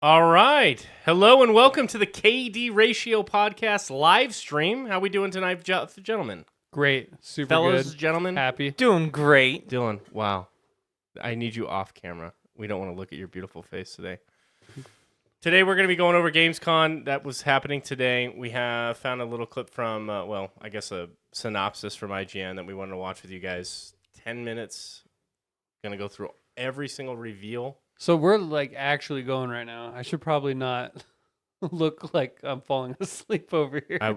All right. Hello and welcome to the KD Ratio Podcast live stream. How we doing tonight, gentlemen? Great. Super Fellas, good. gentlemen? Happy. Doing great. Dylan, wow. I need you off camera. We don't want to look at your beautiful face today. Today we're going to be going over Gamescom. That was happening today. We have found a little clip from, I guess a synopsis from IGN that we wanted to watch with you guys. 10 minutes. Going to go through every single reveal. So we're like actually going right now. I should probably not look like I'm falling asleep over here. I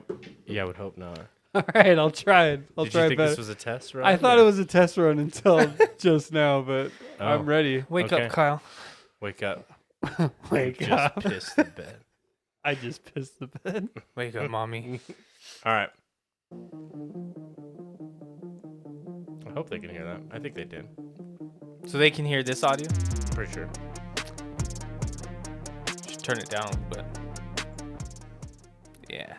would hope not. All right, I'll try it. I'll Did try you think better. this was a test run? I thought it was a test run until just now, but Oh. I'm ready. Wake Okay. up, Kyle. Wake up. Wake Just up. pissed the bed. I just pissed the bed. Wake up, mommy. All right. I hope they can hear that. I think they did. So they can hear this audio? Pretty sure. Just turn it down, but yeah.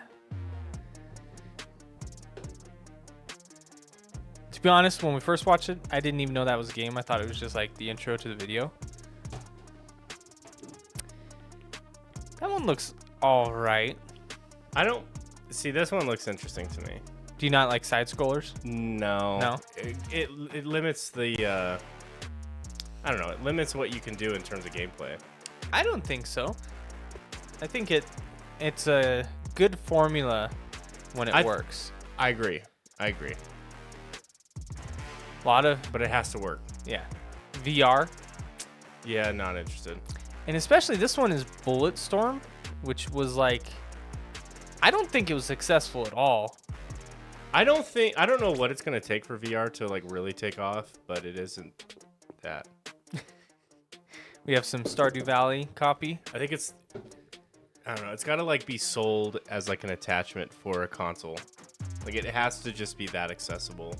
To be honest, when we first watched it, I didn't even know that was a game. I thought it was just like the intro to the video. That one looks all right. I don't see this one looks interesting to me. Do you not like side scrollers? No. No? It limits the I don't know. It limits what you can do in terms of gameplay. I don't think so. I think it's a good formula when it works. I agree. A lot of, But it has to work. yeah, VR. Yeah, not interested. And especially this one is Bulletstorm, which was like, I don't think it was successful at all. I don't know what it's gonna take for VR to like really take off, but it isn't that. We have some Stardew Valley copy. I think it's I don't know, it's gotta like be sold as like an attachment for a console. Like it has to just be that accessible.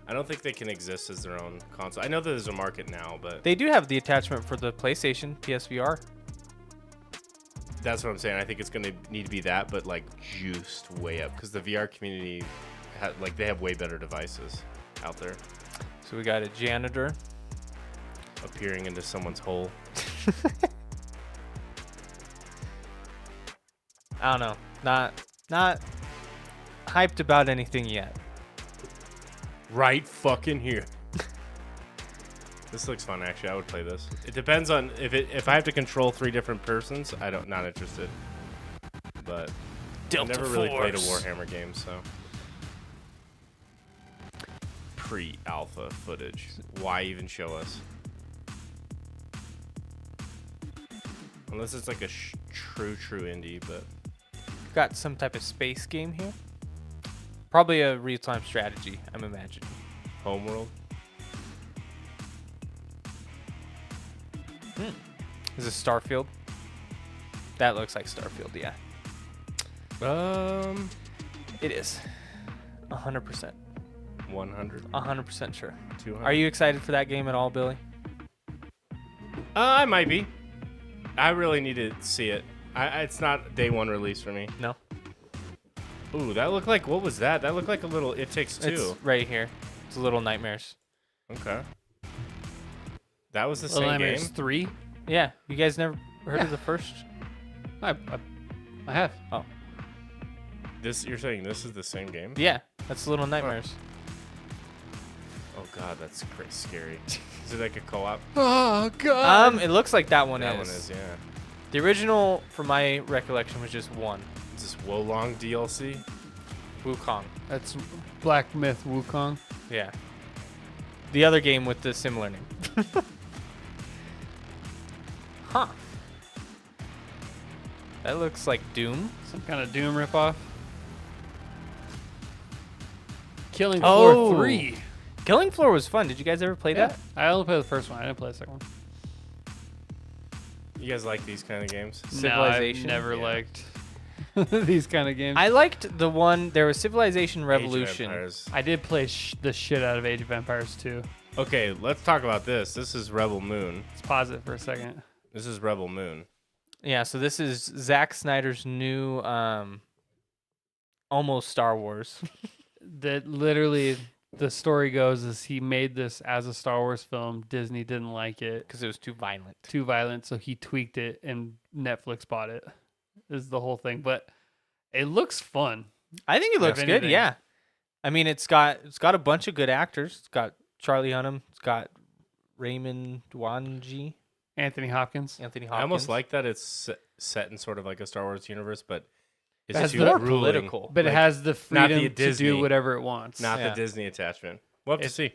I don't think they can exist as their own console. I know that there's a market now, but They do have the attachment for the PlayStation PSVR. that's what I'm saying. I think it's gonna need to be that, but like juiced way up because the VR community, they have way better devices out there. So we got a janitor. Appearing into someone's hole. I don't know. Not hyped about anything yet. Right fucking here. This looks fun, actually. I would play this. It depends on if I have to control 3 different persons. Not interested. But Delta I've never really played a Force. Warhammer game, so pre-alpha footage. Why even show us? Unless it's like a true indie, but Got some type of space game here. Probably a real-time strategy, I'm imagining. Homeworld. Is this Starfield? That looks like Starfield, yeah. It is. 100%. 100, 100% sure. 200. Are you excited for that game at all, Billy? I might be. I really need to see it. It's not day 1 release for me. No? Ooh, that looked like, what was that? That looked like a little It Takes Two. It's right here. It's Little Nightmares. Okay. That was the Little same Nightmares game? 3. Yeah, you guys never heard Yeah. of the first? I have. You're saying this is the same game? Yeah, that's Little Nightmares. Oh god, that's scary. Is it like a co-op? Oh god. It looks like that one That is. one is, yeah. The original, from my recollection, was just one. Is this Wolong DLC? Wukong. That's Black Myth Wukong. Yeah. The other game with the similar name. Huh. That looks like Doom. Some kind of Doom ripoff. Killing Oh. Floor 3. Killing Floor was fun. Did you guys ever play that? I only played the first one. I didn't play the second one. You guys like these kind of games? Civilization? No, I've never Yeah. liked these kind of games. I liked the one, there was Civilization Age of Revolution. Empires. I did play the shit out of Age of Empires 2. Okay, let's talk about this. This is Rebel Moon. Let's pause it for a second. This is Rebel Moon. Yeah, so this is Zack Snyder's new, almost Star Wars. That literally the story goes is he made this as a Star Wars film. Disney didn't like it, Because it was too violent. too violent, so he tweaked it, and Netflix bought it. Is the whole thing, but it looks fun. I think it If looks good. anything. Yeah. I mean, it's got a bunch of good actors. It's got Charlie Hunnam. It's got Raymond Dwanji, Anthony Hopkins. Anthony Hopkins. I almost like that it's set in sort of like a Star Wars universe, but it's That's too the- more grueling. political. But Like, it has the not the freedom to Disney. do whatever it wants. Not Yeah. the Disney attachment. We'll have to It's- see.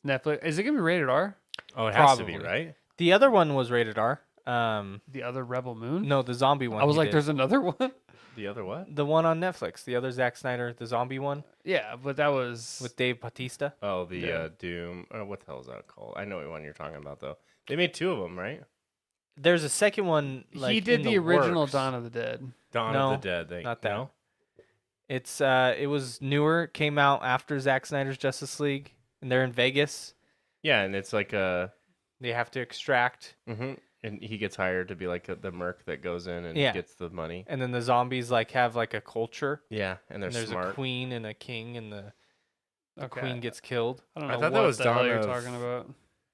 Netflix. Is it gonna be rated R? Oh, it has to be, Probably. right? The other one was rated R. The other Rebel Moon? No, the zombie one. I was he like, did. there's another one. The other what? The one on Netflix. The other Zack Snyder, the zombie one Yeah, but that was with Dave Bautista. Oh, the Yeah. Doom. What the hell is that called? I know what one you're talking about, though. They made 2 of them, right? There's a second one. Like, he did in the original works. Dawn of the Dead. Dawn No, of the Dead. not that. No? It's it was newer. It came out after Zack Snyder's Justice League, and they're in Vegas. Yeah, and it's like a. They have to extract, And he gets hired to be like the merc that goes in and Yeah. gets the money. and then the zombies like have like a culture. Yeah, and they're And there's smart. a queen and a king, and the Okay. queen gets killed. I don't I know thought what that was the hell Dawn you're of- talking about.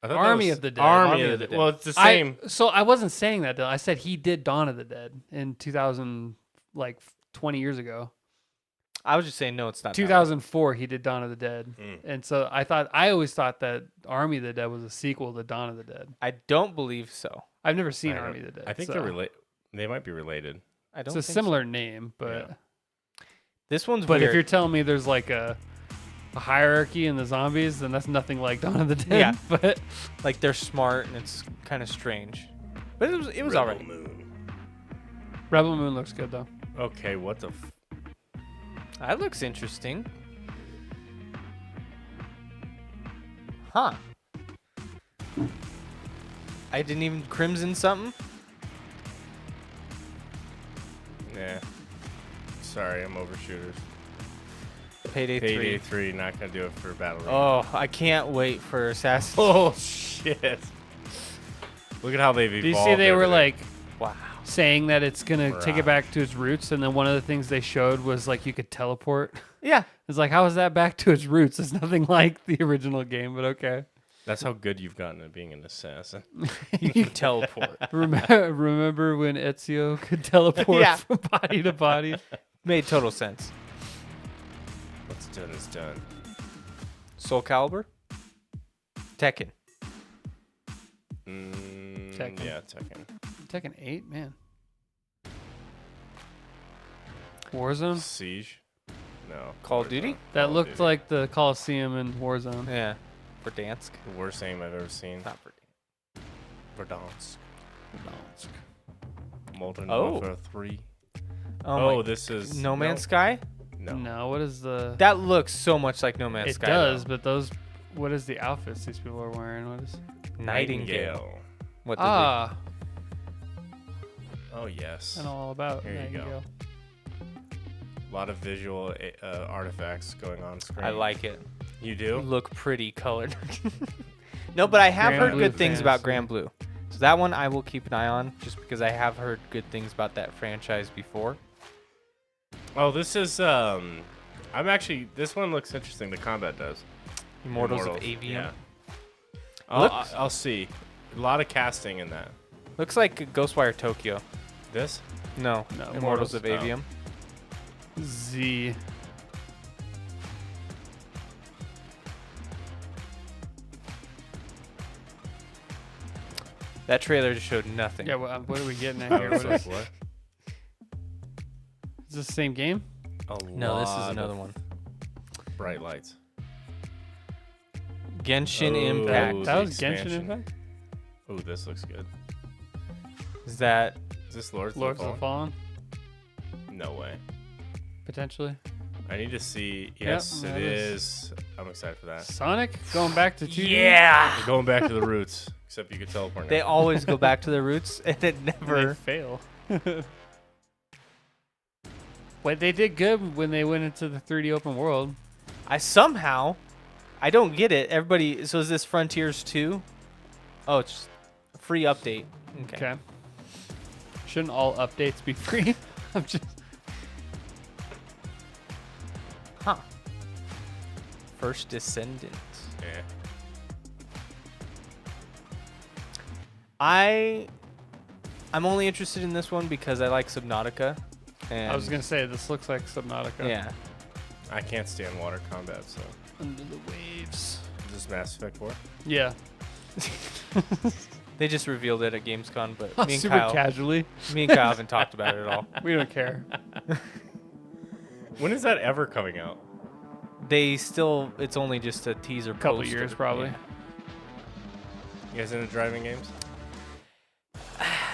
I thought that Army was of the Dead. Army of the Dead. Well, it's the same. So I wasn't saying that though. I said he did Dawn of the Dead in 2000, like 20 years ago. I was just saying, no, it's not. that one. 2004, he did Dawn of the Dead, Mm. and so I always thought that Army of the Dead was a sequel to Dawn of the Dead. I don't believe so. I've never seen I don't- Army of the Dead. I think so they're related. They might be related. I don't. It's a think similar name, but Yeah. This one's but weird. if you're telling me there's like a hierarchy in the zombies, then that's nothing like Dawn of the Dead. Yeah. But like they're smart and it's kind of strange, but it was Rebel alright. Moon. Rebel Moon looks good though. Okay, what the? That looks interesting. Huh. I didn't even Crimson something. Nah. Sorry, I'm overshooters. Payday 3. Payday 3, not gonna do it for Battle Arena. Oh, I can't wait for Assassin's. Oh shit! Look at how they've evolved. Do you see they were everything. like Wow. saying that it's gonna take Bruh. it back to its roots, and then one of the things they showed was like you could teleport. Yeah. It's like, how is that back to its roots? It's nothing like the original game, but okay. That's how good you've gotten at being an assassin. You can teleport. Remember when Ezio could teleport Yeah. from body to body? Made total sense. What's done is done. Soul Calibur. Tekken. Tekken. Yeah, Tekken. Tekken 8, man. Warzone? Siege. No. Call of Duty? That Call of looked Duty. like the Coliseum in Warzone. Yeah. Verdansk. The worst name I've ever seen. Not Verdansk. Verdansk. Molten Oh. Warfare 3. Oh, my. This is No Man's Sky? No. No, what is the... That looks so much like No Man's it Sky. does, though. but those... What is the outfits these people are wearing? What is... Nightingale. What did Ah, Oh yes. I know all about Here you go. Nightingale. A lot of visual artifacts going on screen. I like it. You You do? look pretty colored. No, but I have Grand heard Blue good things about Fantasy. Grand Blue. So that one I will keep an eye on just because I have heard good things about that franchise before. Oh, this is this one looks interesting. The combat does. Immortals of Avium. Yeah. Looks- I'll see. A lot of casting in that. Looks like Ghostwire Tokyo. This? No, No, Immortals of Immortals. Avium. Z. That trailer just showed nothing. Yeah, what are we getting at I here? was What like, is, what? is this the same game? No, this is lot another of one. Bright lights. Genshin Oh, Impact. That the was Genshin expansion. Impact? Oh, this looks good. Is that Is this Lords, Lords of of the the Fallen? Fallen? No way. Potentially. I need to see. Yes, that it is. is. I'm excited for that. Sonic? Going back to 2D? Yeah. We're going back to the roots, except you could teleport now. They always go back to their roots and it They never. fail. But they did good when they went into the 3D open world. I don't get it. Everybody, so is this Frontiers 2? Oh, it's just a free update. Okay. Okay. Shouldn't all updates be free? I'm just... Huh. First Descendant. Yeah. I'm only interested in this one because I like Subnautica. And I was gonna say this looks like Subnautica. yeah. I can't stand water combat, so Under the waves. is this Mass Effect 4? Yeah. They just revealed it at Gamescom, but me and Super Kyle casually. haven't talked about it at all. We don't care. When is that ever coming out? It's only just a teaser. Couple poster. years probably. Yeah. You guys into driving games?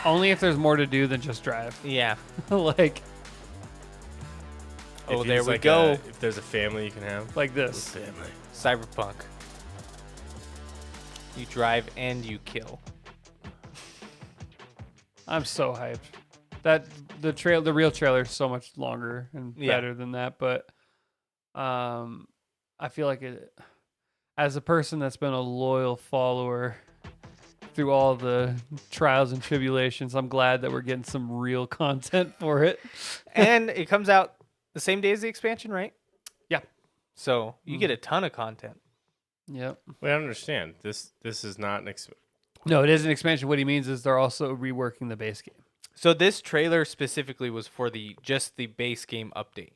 Only if there's more to do than just drive. Yeah. like Oh, If there it's we like go. if there's a family you can have. this. Family. Cyberpunk. You drive and you kill. I'm so hyped. That the real trailer is so much longer and Yeah. better than that, but I feel like it as a person that's been a loyal follower through all the trials and tribulations, I'm glad that we're getting some real content for it. And it comes out the same day as the expansion, right? Yeah. So you get a ton of content. Yep. Wait, I don't understand. This is not an No, it is an expansion. What he means is they're also reworking the base game. So this trailer specifically was for just the base game update,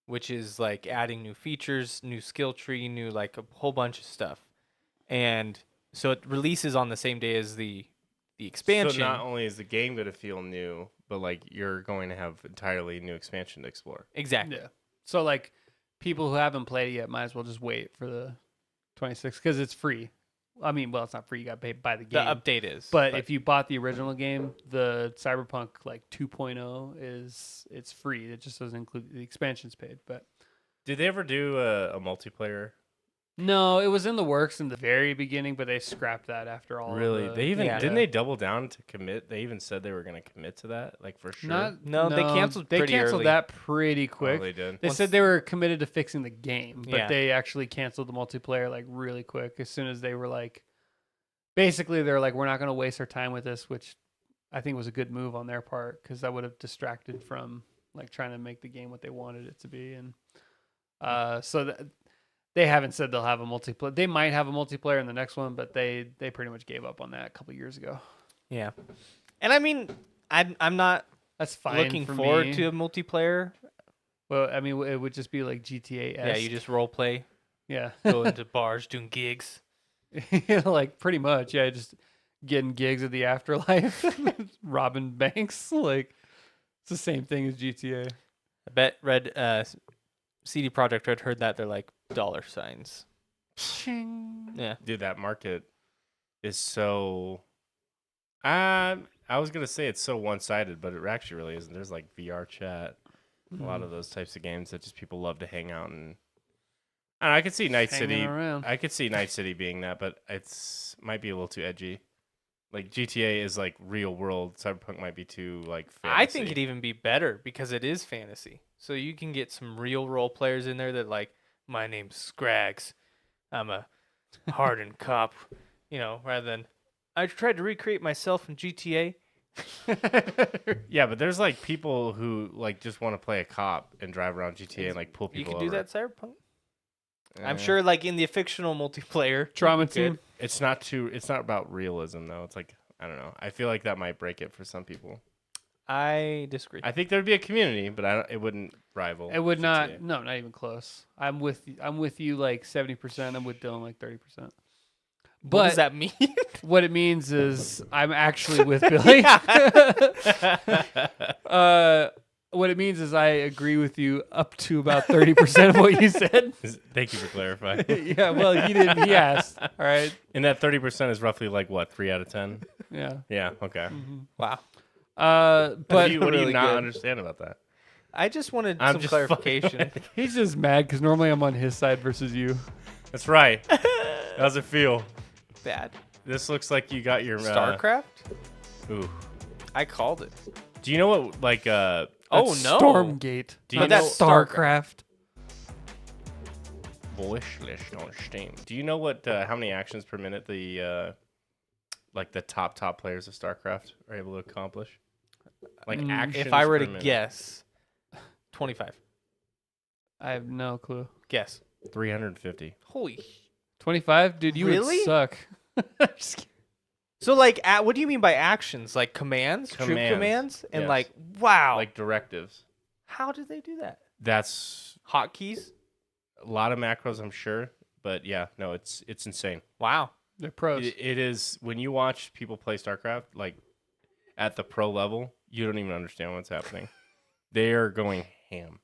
which is like adding new features, new skill tree, new like a whole bunch of stuff. And so it releases on the same day as the expansion. So not only is the game going to feel new, but like you're going to have entirely new expansion to explore. Exactly. Yeah. So like people who haven't played it yet might as well just wait for the 26th because it's free. I mean, well, it's not free. You got to pay by the The game. update is. But if you bought the original game, the Cyberpunk like 2.0 it's free. It just doesn't include the expansions paid. But Did they ever do a multiplayer? no, it was in the works in the very beginning, but they scrapped that after all. Really? They even yeah. didn't they double down to commit? They even said they were going to commit to that, like for sure. No, they canceled They pretty canceled early. that pretty Oh, quick. they did. They said they were committed to fixing the game, but Yeah. they actually canceled the multiplayer like really quick as soon as they were like, basically they're like, we're not going to waste our time with this, which I think was a good move on their part because that would have distracted from like trying to make the game what they wanted it to be. And they haven't said they'll have a multiplayer. They might have a multiplayer in the next one, but they pretty much gave up on that a couple years ago. Yeah. And I mean, I'm not That's fine. looking for forward me. to a multiplayer. Well, I mean, it would just be like GTA. Yeah, you just role play, yeah. go into bars, doing gigs. Like pretty much, yeah, just getting gigs at the afterlife, robbing banks. Like it's the same thing as GTA. I bet CD Projekt Red heard that, they're like $signs. Yeah. Dude, that market is so. I was gonna say it's so one-sided, but it actually really isn't. There's like VR chat, a lot of those types of games that just people love to hang out and. I could see Night Hanging City. around. I could see Night City being that, but it's might be a little too edgy. Like GTA is like real world. Cyberpunk might be too like. Fantasy. I think it'd even be better because it is fantasy. So you can get some real role players in there that like, my name's Scrags. I'm a hardened cop, rather than I tried to recreate myself in GTA. Yeah, but there's like people who like just want to play a cop and drive around GTA and like pull You people can do over. that Cyberpunk. I'm Eh. sure like in the fictional multiplayer. Trauma good. team. It's not about realism though. It's like I don't know. I feel like that might break it for some people. I disagree. I think there'd be a community, but it wouldn't rival. It would GTA. not. No, not even close. I'm with you like 70%. I'm with Dylan like 30%. But what does that mean? what it means is I'm actually with Billy. What it means is I agree with you up to about 30% of what you said. Thank you for clarifying. Yeah, well, he didn't. He asked. All right. And that 30% is roughly like what, 3 out of 10? Yeah. Yeah. Okay. Wow. But What do you really not good. understand about that? I just wanted I'm some just clarification. he's just mad because normally I'm on his side versus you. That's right. How's it feel? Bad. This looks like you got your StarCraft? Ooh. I called it. Do you know what like Oh That's no. Stormgate. Do you Not know- StarCraft? wish list on Steam? Do you know what how many actions per minute the like the top players of StarCraft are able to accomplish? Like actions. If I were per to minute. guess, 25. I have no clue. Guess. $350. Holy. 25, dude. You Really? would suck. Just kidding. So like, what do you mean by actions? Like commands, troop commands, and Yes. like, wow. Like directives. How did they do that? That's Hotkeys? a lot of macros, I'm sure. But yeah, no, it's insane. Wow. They're pros. It is when you watch people play StarCraft, like at the pro level, you don't even understand what's happening. They are going ham.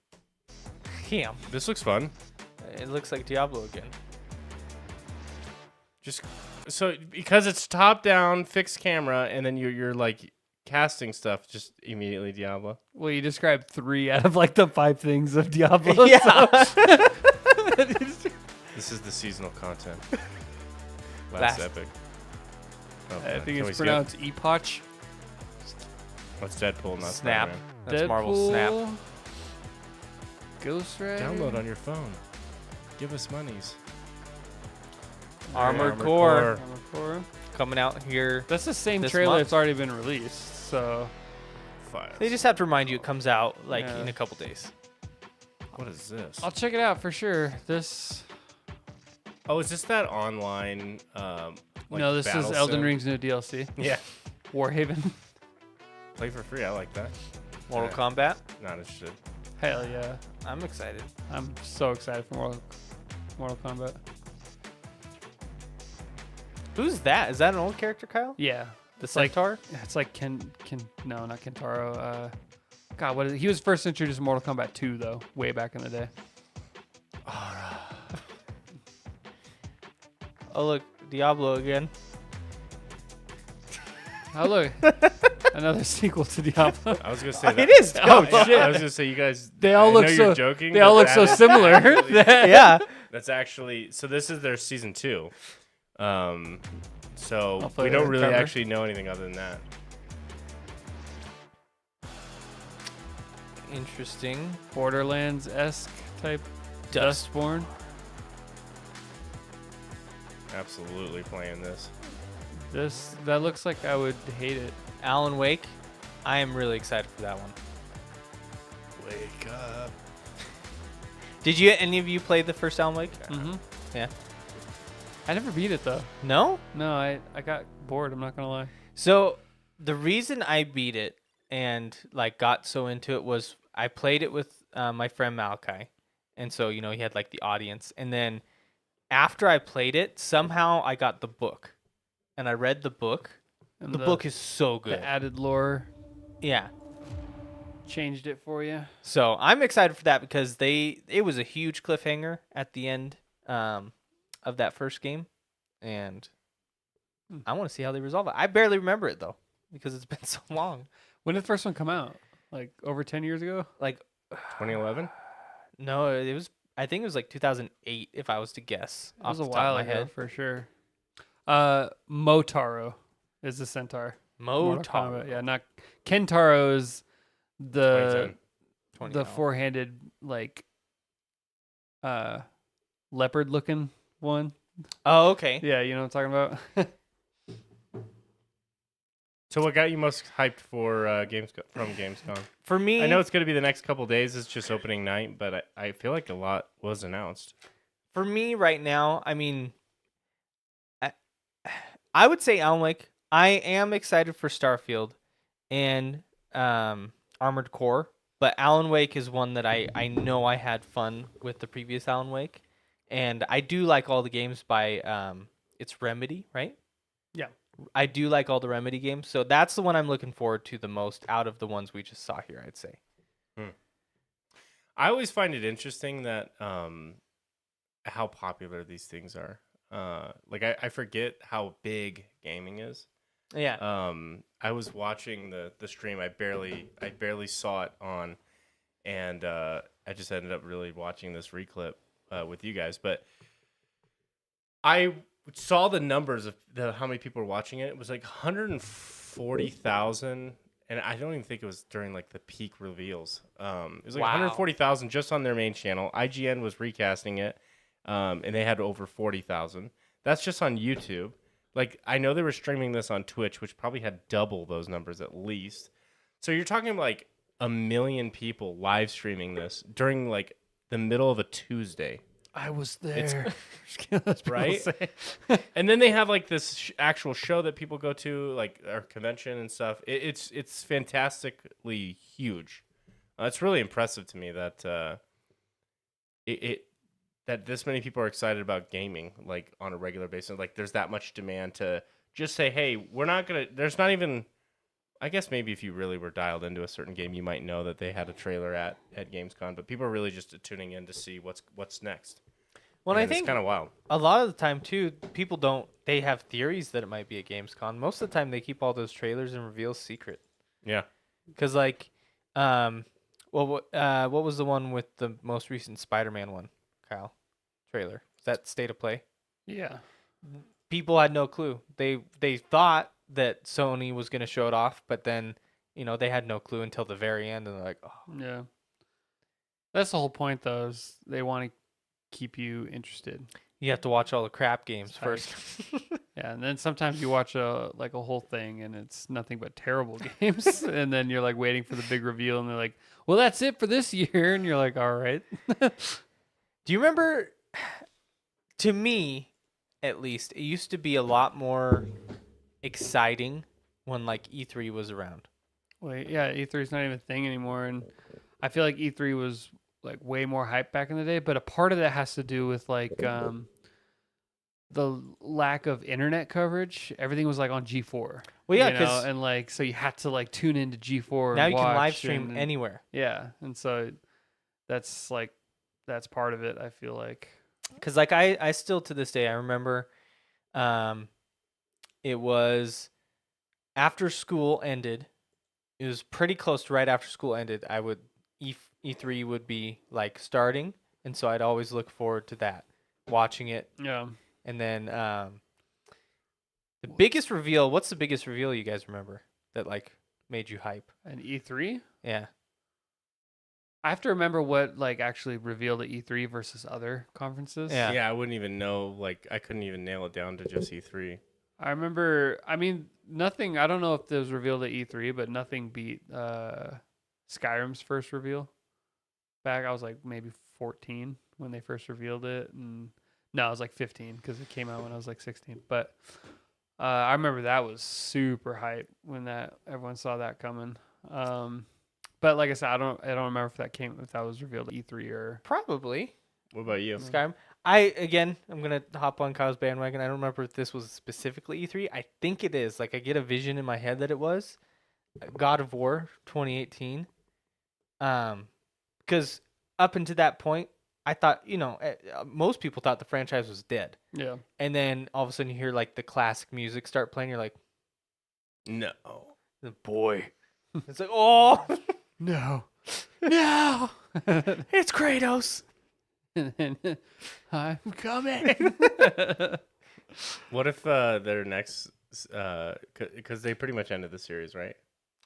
Damn. This looks fun. It looks like Diablo again. Just so because it's top down, fixed camera, and then you're like casting stuff, just immediately Diablo. Well, you described 3 out of like the 5 things of Diablo. Yeah. This is the seasonal content. Last. Last epic. Oh, I can think we it's skip? pronounced Epoch. What's Deadpool? Not Snap. Spider-Man. That's Marvel's Snap. Deadpool, Ghost Rider. Download on your phone. Give us monies. Armored Armored Core Armored Core. coming out here. That's the same This trailer month? that's already been released. So Files. They just have to remind you it comes out like Yeah. in a couple days. What is this? I'll check it out for sure. This Oh, is this that online? Like no, this is battle Elden sim? Ring's new DLC, Yeah, Warhaven. play for free. I like that. Mortal Yeah. Kombat. Not interested. Hell yeah! I'm excited. I'm so excited for Mortal Kombat. Who's that? Is that an old character, Kyle? Yeah, The it's like Centaur? it's like no, not Kentaro. God, what is it? He was first introduced in Mortal Kombat 2 though, way back in the day. Oh look, Diablo again. Oh look, another sequel to Diablo. I was gonna say that. It is. Oh, Diablo. shit. I was gonna say you guys. They all I look know so- You're joking. They all but look so that is similar. actually- Yeah. That's actually so. This is their season 2. So Hopefully we don't they really recover. actually know anything other than that. Interesting. Borderlands-esque type Dust. Dustborn. Absolutely playing this. That looks like I would hate it. Alan Wake. I am really excited for that one. Wake up. Did you any of you play the first Alan Wake? Mm-hmm. Yeah. I never beat it though. No? No, I got bored. I'm not gonna lie. So the reason I beat it and like got so into it was I played it with my friend Malachi, and so he had like the audience, and then after I played it, somehow I got the book, and I read the book. And The book is so the good. added lore Yeah. changed it for you. So I'm excited for that because it was a huge cliffhanger at the end of that first game, and I want to see how they resolve it. I barely remember it though because it's been so long. When did the first one come out? Like over 10 years ago? Like 2011. no, it was. I think it was like 2008 if I was to guess. It was a off the top while of my ago head. for sure. Motaro is the centaur. Mortal Motaro. Kombat, yeah, not Kentaro is the 2010. four-handed like leopard looking one. Oh, okay. Yeah, you know what I'm talking about? So what got you most hyped for Gamescon? For me, I know it's going to be the next couple days. It's just opening night, but I feel like a lot was announced. for me right now, I mean, I would say Alan Wake. I am excited for Starfield and Armored Core, but Alan Wake is one that I know I had fun with the previous Alan Wake, and I do like all the games by it's Remedy, right? Yeah. I do like all the Remedy games, so that's the one I'm looking forward to the most out of the ones we just saw here, I'd say. I always find it interesting that how popular these things are. Like I forget how big gaming is. Yeah. I was watching the stream. I barely saw it on, and I just ended up really watching this reclip with you guys. But I saw the numbers of how many people were watching it. It was like 140,000, and I don't even think it was during like the peak reveals. It was like Wow. 140,000 just on their main channel. IGN was recasting it, and they had over 40,000. That's just on YouTube. Like, I know they were streaming this on Twitch, which probably had double those numbers at least. So you're talking like 1 million people live streaming this during like the middle of a Tuesday. I was there. Right? And then they have like this actual show that people go to, like our convention and stuff. It's fantastically huge. It's really impressive to me that that this many people are excited about gaming like on a regular basis. Like there's that much demand to just say, hey, we're not gonna. There's not even. I guess maybe if you really were dialed into a certain game, you might know that they had a trailer at Gamescom. But people are really just tuning in to see what's next. Well, And I think it's kind of wild. a lot of the time too, people don't. They have theories that it might be a Gamescom. Most of the time, they keep all those trailers and reveals secret. Yeah. Because like, what was the one with the most recent Spider-Man one, Kyle? Trailer. Is that State of Play? Yeah. People had no clue. They thought that Sony was going to show it off, but then, they had no clue until the very end, and they're like, oh. Yeah. That's the whole point, though, is they want to keep you interested. You have to watch all the crap games first. Yeah, and then sometimes you watch a whole thing, and it's nothing but terrible games, and then you're like waiting for the big reveal, and they're like, well, that's it for this year, and you're like, all right. Do you remember, to me, at least, it used to be a lot more exciting when like E3 was around. Wait, yeah, E3 is not even a thing anymore, and I feel like E3 was like way more hype back in the day, but a part of that has to do with like the lack of internet coverage. Everything was like on G4. Well, yeah, because and like so you had to like tune into G4. now and you can watch live stream and, anywhere. Yeah, and so that's part of it. I feel like Because like I still to this day I remember, it was after school ended. It was pretty close to right after school ended. E3 would be like starting, and so I'd always look forward to that, watching it. yeah. And then the biggest reveal. What's the biggest reveal you guys remember that like made you hype? And E3. Yeah. I have to remember what like actually revealed at E3 versus other conferences. Yeah. Yeah, I wouldn't even know. Like, I couldn't even nail it down to just E3. I remember. I mean, nothing. I don't know if it was revealed at E3, but nothing beat Skyrim's first reveal. Back, I was like maybe 14 when they first revealed it, and no, I was like 15 because it came out when I was like 16. But I remember that was super hype when everyone saw that coming. But like I said, I don't remember if that was revealed at E3 or Probably. What about you? Skyrim. I'm gonna hop on Kyle's bandwagon. I don't remember if this was specifically E3. I think it is. Like I get a vision in my head that it was God of War 2018. Because up until that point, I thought most people thought the franchise was dead. yeah. And then all of a sudden you hear like the classic music start playing. You're like, No. boy, it's like oh No. no, it's Kratos. And then I'm coming. What if their next, because they pretty much ended the series, right?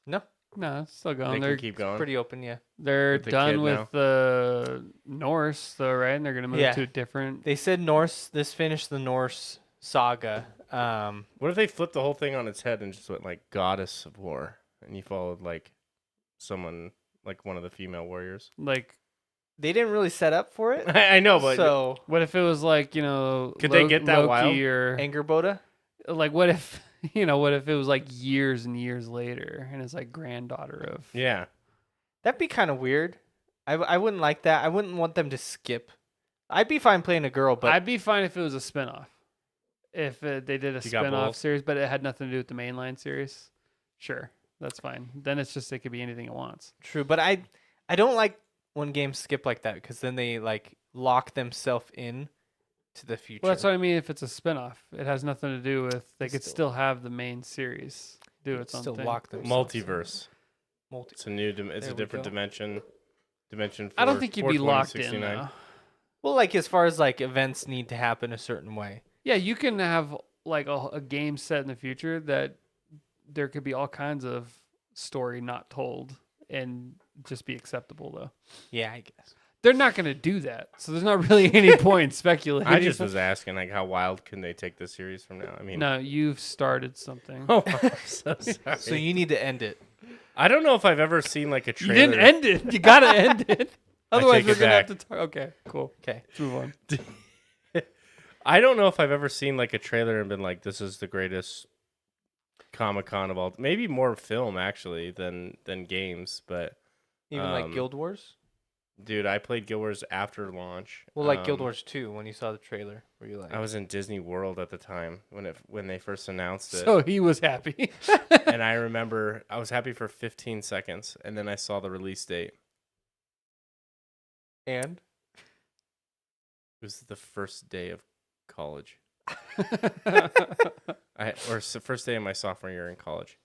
No, No, it's still They going. can keep going. pretty open. Yeah. They're with the done kid with now. the Norse, though, right? And they're gonna move Yeah. to a different. They said Norse. This finished the Norse saga. What if they flipped the whole thing on its head and just went like goddess of war, and you followed like someone like one of the female warriors? Like, They didn't really set up for it. I know, but So what if it was like Could they get that Loki wild? or Angerboda. like what if what if it was like years and years later and it's like granddaughter of yeah, That'd be kind of weird. I wouldn't like that. I wouldn't want them to skip. I'd be fine playing a girl, but I'd be fine if it was a spinoff. If they did a You got spinoff both? series, but it had nothing to do with the mainline series, sure, that's fine. Then it's just it could be anything it wants. true. But I don't like when games skip like that because then they like lock themselves in to the future. Well, that's what I mean. If it's a spinoff, it has nothing to do with. They could Still- still have the main series do its own still thing. lock themselves. multiverse. It's a new. It's There a we different go. dimension. Dimension. I don't for- think you'd for be locked in. 2069. Though. Well, like as far as like events need to happen a certain way. Yeah, you can have like a game set in the future that there could be all kinds of story not told and just be acceptable though. Yeah, I guess. They're not going to do that, so there's not really any point speculating. I just was asking, like, how wild can they take this series from now? I mean, No, you've started something. Oh, I'm so sorry. So you need to end it. I don't know if I've ever seen like a You trailer. didn't end it. You got to end it. Otherwise, take we're it gonna have back. to talk. Okay, cool. Okay. Let's move on. I don't know if I've ever seen like a trailer and been like, "This is the greatest Comic-Con of all." Maybe more film actually than games, but Even like Guild Wars. dude, I played Guild Wars after launch. Well, like Guild Wars 2, when you saw the trailer, were you like? I was in Disney World at the time when they first announced it, So he was happy. and I remember I was happy for 15 seconds, and then I saw the release date. And It was the first day of college. First day of my sophomore year in college.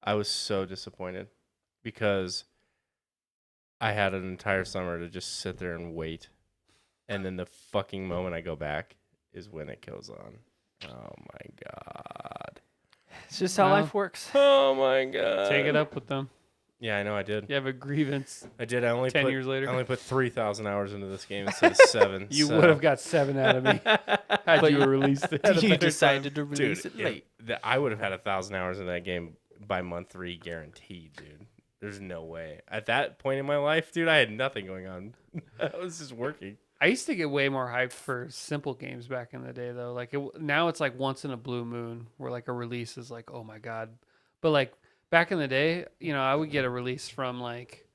I was so disappointed because I had an entire summer to just sit there and wait. And then the fucking moment I go back is when it goes on. Oh my God. it's just how Well, life works. Oh my God. Take it up with them. Yeah, I know I did. You have a grievance. I did. I only 10 put, years later. I only put 3,000 hours into this game instead of 7. You so- would have got 7 out of me had But you released it. at a you better decided to Dude, release it late. I would have had 1,000 hours in that game by month 3 guaranteed, dude. There's no way. At that point in my life, dude, I had nothing going on. I was just working. I used to get way more hyped for simple games back in the day, though. Like now it's like once in a blue moon, where like a release is like, oh my god. But like back in the day, I would get a release from like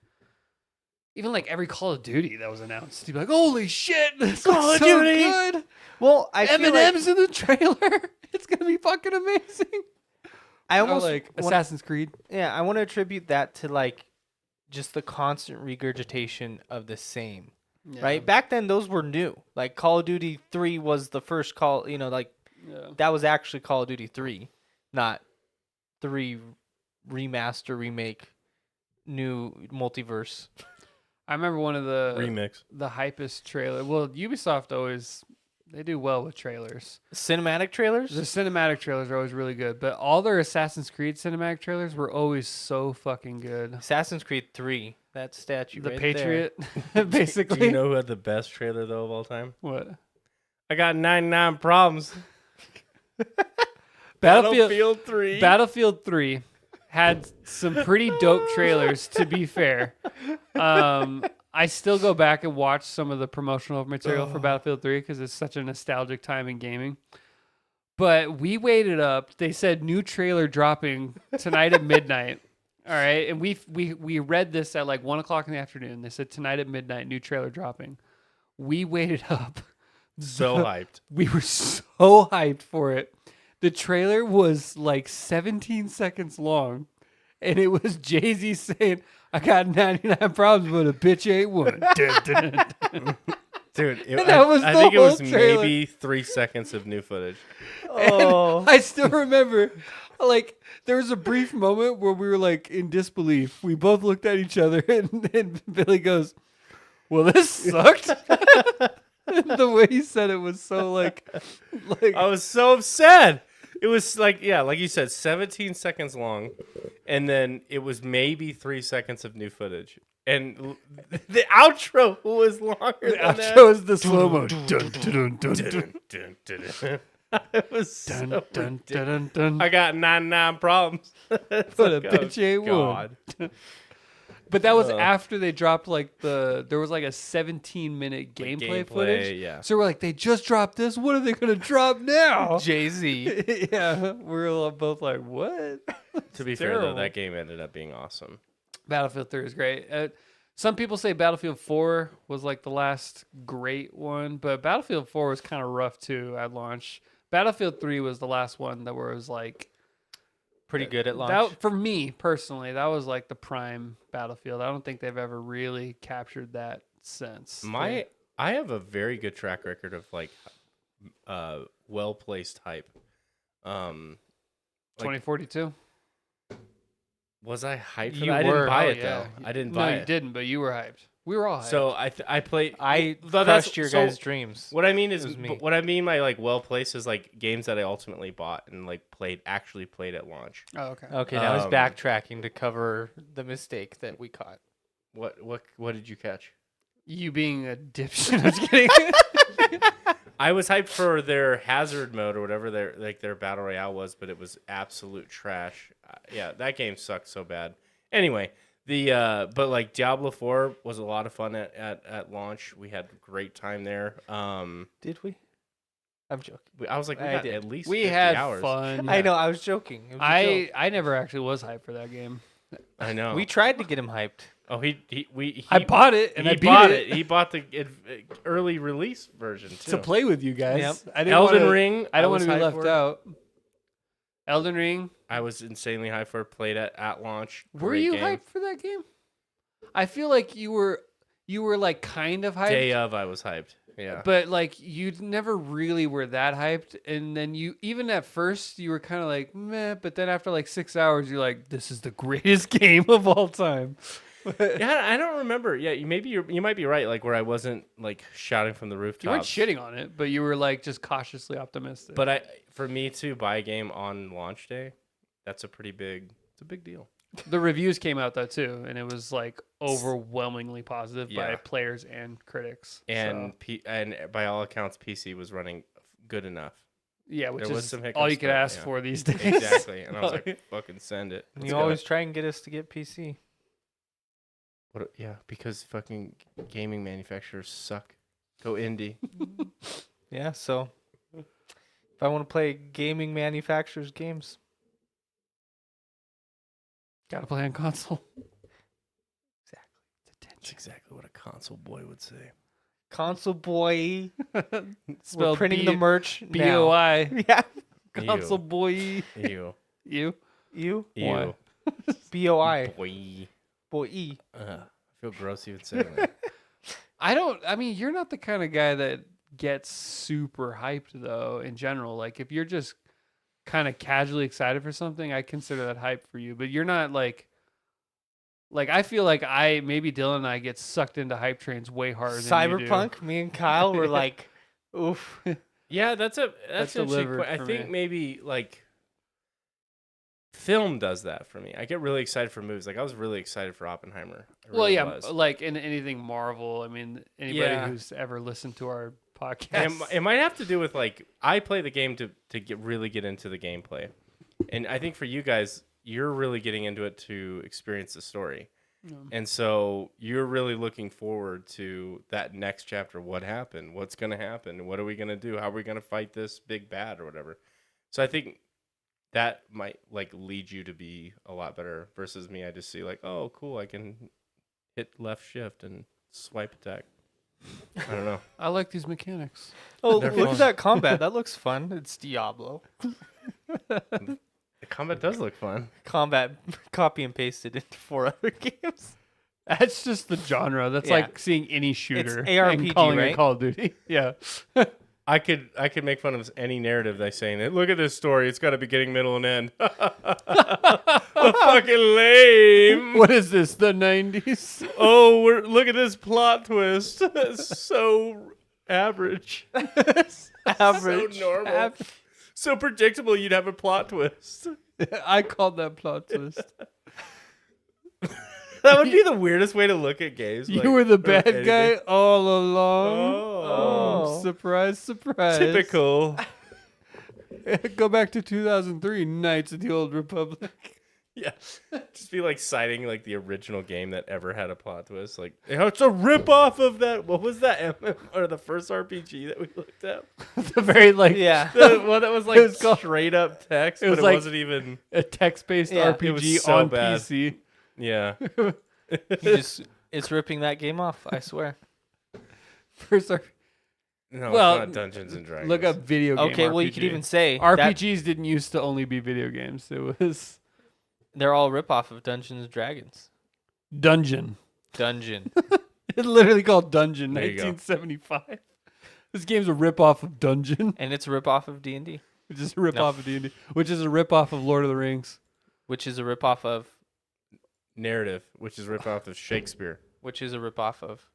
even like every Call of Duty that was announced. You'd be like, holy shit, this Call looks of so Duty! good. Well, I feel like M&M's in the trailer. It's gonna be fucking amazing. I Or almost like want- Assassin's Creed. Yeah, I want to attribute that to like just the constant regurgitation of the same. Yeah. Right? Back then those were new. Like Call of Duty 3 was the first like Yeah. that was actually Call of Duty 3, not 3 remaster, remake, new multiverse. I remember one of the Remix. hypest trailer. Well, Ubisoft always they do well with trailers. Cinematic trailers? The cinematic trailers are always really good, but all their Assassin's Creed cinematic trailers were always so fucking good. Assassin's Creed 3, that statue The right Patriot, Do basically. you know who had the best trailer, though, of all time? What? I got 99 problems. Battlefield 3. Battlefield 3 had some pretty dope trailers, to be fair. I still go back and watch some of the promotional material for Battlefield 3 because it's such a nostalgic time in gaming. But we waited up. They said new trailer dropping tonight at midnight. All right. And we read this at like 1 o'clock in the afternoon. They said tonight at midnight, new trailer dropping. We waited up. So hyped. We were so hyped for it. The trailer was like 17 seconds long, and it was Jay-Z saying, I got 99 problems, but a bitch ain't one. Dun, dun, dun. Dude, That was I the think it was whole trailer. maybe 3 seconds of new footage. Oh. I still remember, like, there was a brief moment where we were like in disbelief. We both looked at each other, and Billy goes, well, this sucked. The way he said it was so like I was so upset. It was like, yeah, like you said, 17 seconds long, and then it was maybe 3 seconds of new footage. And the outro was longer the than that. outro is the slow-mo. Dun, dun, dun, dun, dun. Dun, dun, dun. It was so Dun, dun, ridiculous. dun, dun, dun. I got 99 problems. It's But a like, bitch ain't one. God. But that was after they dropped there was like a 17-minute gameplay footage. Yeah. So we're like, they just dropped this. What are they going to drop now? Jay-Z. Yeah, we're both like, what? To be fair, though, terrible. that game ended up being awesome. Battlefield 3 is great. Some people say Battlefield 4 was like the last great one, but Battlefield 4 was kind of rough too at launch. Battlefield 3 was the last one that where it was like Pretty good at launch. that, for me personally, that was like the prime Battlefield. I don't think they've ever really captured that sense. I have a very good track record of like well placed hype. 2042. Was I hyped for You that? I were. didn't buy Oh, it yeah. though. I didn't No, buy you it. didn't, but you were hyped. We were all hyped. So I played. I Though that's- crushed your so guys' dreams. What I mean is, It was me. but what I mean by like well placed is like games that I ultimately bought and like actually played at launch. oh, okay. Okay, now he's Um, backtracking to cover the mistake that we caught. What did you catch? You being a dipshit. I'm just kidding. I was hyped for their hazard mode or whatever their battle royale was, but it was absolute trash. Yeah, that game sucked so bad. Anyway, But like Diablo 4 was a lot of fun at launch. We had a great time there. Did we? I'm joking. I was like, we I got did. at least We 50 had hours. fun. I know. I was joking. It was a joke. I never actually was hyped for that game. I know. We tried to get him hyped. Oh, he I bought it and he I beat bought it. it. He bought the early release version too. To play with you guys. Yep. I didn't Elden wanna, Ring. I don't want was to be hyped left for. out. Elden Ring. I was insanely hyped for. Played at launch. Were Great you game. hyped for that game? I feel like you were like kind of hyped. Day of, I was hyped. Yeah. But like you never really were that hyped, and then you even at first you were kind of like meh, but then after like 6 hours you're like, this is the greatest game of all time. Yeah, I don't remember. Yeah, you might be right. Like where I wasn't like shouting from the rooftops. You weren't shitting on it, but you were like just cautiously optimistic. But for me to buy a game on launch day, it's a big deal. the reviews came out though too, and it was like overwhelmingly positive by Yeah. players and critics. And and by all accounts, PC was running good enough. Yeah, which There was is some all hiccups, you could but, ask yeah. for these days. Exactly. And I was like, fucking send it. Let's You go. always try and get us to get PC. Yeah, because fucking gaming manufacturers suck. Go indie. Yeah, so if I want to play gaming manufacturers games, Gotta play on console. That's exactly what a console boy would say. console boy, we're Spelled printing the merch now. BOI. Yeah, Console boy. Ew. You? you Ew. BOI Boy. boy. I feel gross even saying that. I mean, you're not the kind of guy that gets super hyped though in general. Like if you're just kind of casually excited for something, I consider that hype for you. But you're not like I feel like maybe Dylan and I get sucked into hype trains way harder than you do. Cyberpunk. Me and Kyle were like, oof. Yeah, that's an interesting delivered point. I for think me. maybe like film does that for me. I get really excited for movies. Like I was really excited for Oppenheimer. I Well, really yeah, was. like in anything Marvel. I mean, anybody Yeah. who's ever listened to our And podcast. it might have to do with like I play the game to really get into the gameplay, and I think for you guys, you're really getting into it to experience the story, and so you're really looking forward to that next chapter. What happened? What's gonna happen? What are we gonna do? How are we gonna fight this big bad or whatever? So I think that might like lead you to be a lot better versus me. I just see like, oh, cool, I can hit left shift and swipe attack. I don't know. I like these mechanics. Oh, They're look fun. at that combat. That looks fun. It's Diablo. The combat does look fun. Combat copy and pasted into 4 other games. That's just the genre. That's Yeah. like seeing any shooter ARPG, and calling right? it Call of Duty. Yeah. I could make fun of any narrative they say in it. Look at this story. It's got a beginning, middle, and end. Fucking lame. What is this? The 90s? Oh, look at this plot twist. So average. Average. So normal. So predictable you'd have a plot twist. I called that plot twist. That would be the weirdest way to look at games. You like, were the or bad anything. guy all along. Oh. Surprise, surprise. Typical. Go back to 2003, Knights of the Old Republic. Yeah, just be like citing like the original game that ever had a plot twist. Like it's a rip off of that. What was that or the first RPG that we looked at? The very like Yeah. The one that was like It was called- straight up text, it was but like- it wasn't even. a text-based Yeah, it was RPG so on bad. PC. Yeah, It's ripping that game off, I swear. First, no, Well, it's not Dungeons and Dragons. look up video game. Okay, well, you RPG. could even say that RPGs didn't used to only be video games. It was they're all ripoff of Dungeons and Dragons. Dungeon. Dungeon. It's literally called Dungeon, There you go. 1975. This game's a ripoff of Dungeon, And it's a ripoff of D&D, which is a ripoff of D&D, which is a ripoff of Lord of the Rings. which is a ripoff of narrative, which is rip off of Shakespeare, which is a ripoff of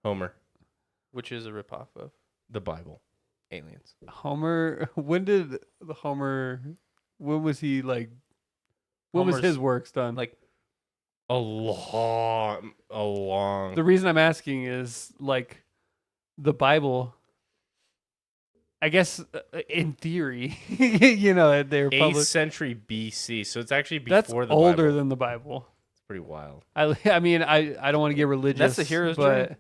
Homer, which is a ripoff of the Bible. Aliens. Homer, when was he like, when was Homer's, his works done? like A long. The reason I'm asking is like the Bible, I guess in theory, you know, they're 8th published. century BC, so it's actually That's before the older Bible. than the Bible. pretty wild. I mean, I don't want to get religious. That's the hero's but journey.